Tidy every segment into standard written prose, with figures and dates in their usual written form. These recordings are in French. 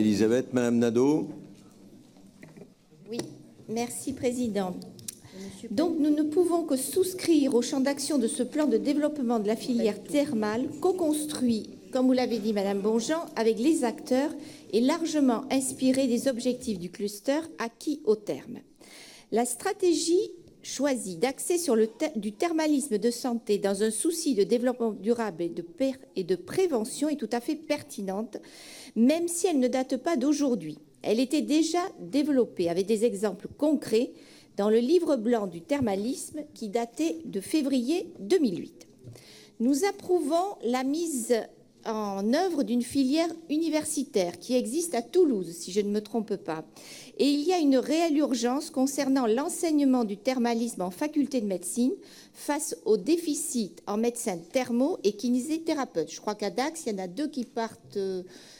Elisabeth, Madame Nadeau. Oui, merci Président. Donc nous ne pouvons que souscrire au champ d'action de ce plan de développement de la filière thermale co-construit, comme vous l'avez dit Madame Bonjean, avec les acteurs et largement inspiré des objectifs du cluster acquis au terme. La stratégie choisie d'axer sur du thermalisme de santé dans un souci de développement durable et de prévention est tout à fait pertinente, même si elle ne date pas d'aujourd'hui. Elle était déjà développée avec des exemples concrets dans le livre blanc du thermalisme qui datait de février 2008. Nous approuvons la mise en œuvre d'une filière universitaire qui existe à Toulouse, si je ne me trompe pas. Et il y a une réelle urgence concernant l'enseignement du thermalisme en faculté de médecine face au déficit en médecins thermo et kinésithérapeutes. Je crois qu'à Dax, il y en a 2 qui partent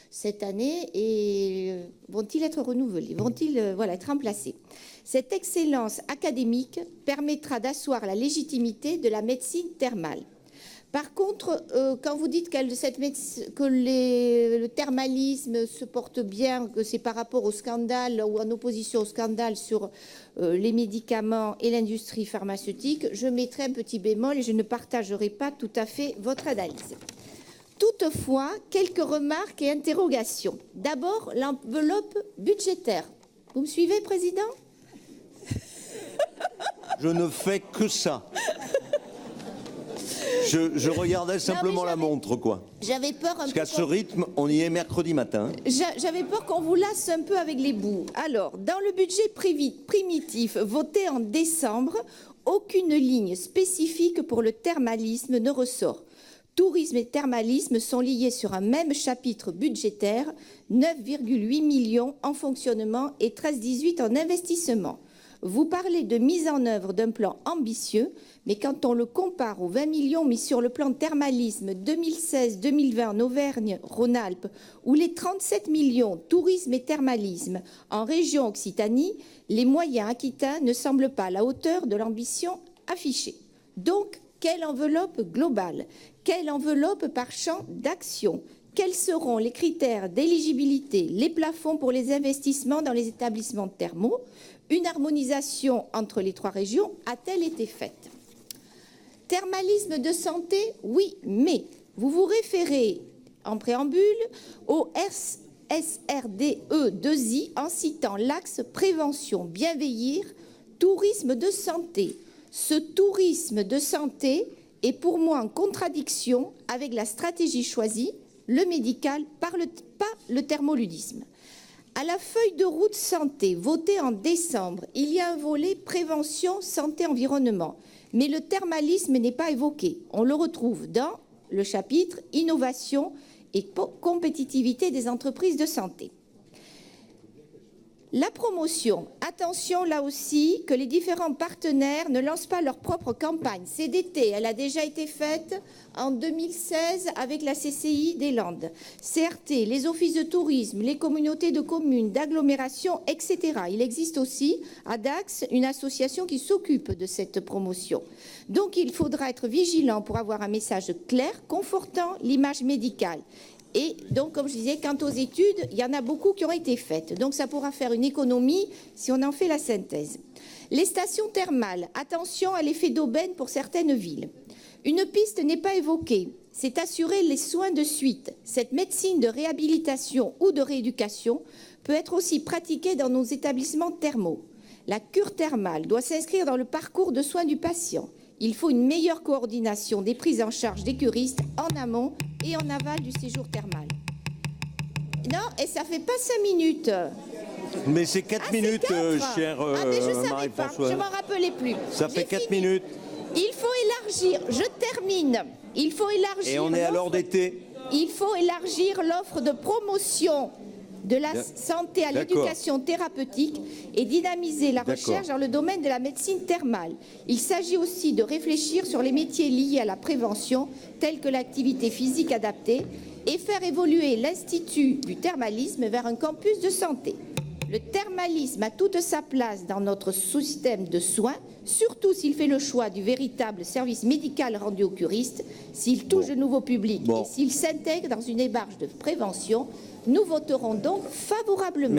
cette année et vont-ils être renouvelés, vont-ils être remplacés. Cette excellence académique permettra d'asseoir la légitimité de la médecine thermale. Par contre, quand vous dites que le thermalisme se porte bien, que c'est par rapport au scandale ou en opposition au scandale sur les médicaments et l'industrie pharmaceutique, je mettrai un petit bémol et je ne partagerai pas tout à fait votre analyse. Toutefois, quelques remarques et interrogations. D'abord, l'enveloppe budgétaire. Vous me suivez, Président ? Je ne fais que ça. Je regardais simplement la montre, quoi. J'avais peur parce qu'à ce rythme, on y est mercredi matin. J'avais peur qu'on vous lasse un peu avec les bouts. Alors, dans le budget primitif voté en décembre, aucune ligne spécifique pour le thermalisme ne ressort. Tourisme et thermalisme sont liés sur un même chapitre budgétaire, 9,8 millions en fonctionnement et 13,18 en investissement. Vous parlez de mise en œuvre d'un plan ambitieux, mais quand on le compare aux 20 millions mis sur le plan de thermalisme 2016-2020 en Auvergne-Rhône-Alpes ou les 37 millions tourisme et thermalisme en région Occitanie, les moyens aquitains ne semblent pas à la hauteur de l'ambition affichée. Donc, quelle enveloppe globale? Quelle enveloppe par champ d'action? Quels seront les critères d'éligibilité, les plafonds pour les investissements dans les établissements thermaux? Une harmonisation entre les 3 régions a-t-elle été faite? Thermalisme de santé, oui, mais vous vous référez en préambule au SRDE2I en citant l'axe prévention, bienveillir, tourisme de santé. Ce tourisme de santé est pour moi en contradiction avec la stratégie choisie, le médical, pas le thermoludisme. À la feuille de route santé votée en décembre, il y a un volet prévention, santé, environnement. Mais le thermalisme n'est pas évoqué. On le retrouve dans le chapitre innovation et compétitivité des entreprises de santé. La promotion, attention là aussi que les différents partenaires ne lancent pas leur propre campagne. CDT, elle a déjà été faite en 2016 avec la CCI des Landes. CRT, les offices de tourisme, les communautés de communes, d'agglomération, etc. Il existe aussi à Dax une association qui s'occupe de cette promotion. Donc il faudra être vigilant pour avoir un message clair, confortant l'image médicale. Et donc, comme je disais, quant aux études, il y en a beaucoup qui ont été faites. Donc, ça pourra faire une économie si on en fait la synthèse. Les stations thermales, attention à l'effet d'aubaine pour certaines villes. Une piste n'est pas évoquée, c'est assurer les soins de suite. Cette médecine de réhabilitation ou de rééducation peut être aussi pratiquée dans nos établissements thermaux. La cure thermale doit s'inscrire dans le parcours de soins du patient. Il faut une meilleure coordination des prises en charge des curistes en amont et en aval du séjour thermal. Non, et ça fait pas 5 minutes. Mais c'est 4 minutes, chère Marie-Françoise. Je m'en rappelais plus. Ça fait 4 minutes. Il faut élargir, je termine. Il faut élargir. Et on est à l'heure d'été. Il faut élargir l'offre de promotion de la santé à l'éducation thérapeutique et dynamiser la recherche dans le domaine de la médecine thermale. Il s'agit aussi de réfléchir sur les métiers liés à la prévention, tels que l'activité physique adaptée, et faire évoluer l'Institut du thermalisme vers un campus de santé. Le thermalisme a toute sa place dans notre système de soins, surtout s'il fait le choix du véritable service médical rendu aux curistes, s'il touche de nouveaux publics et s'il s'intègre dans une démarche de prévention. Nous voterons donc favorablement.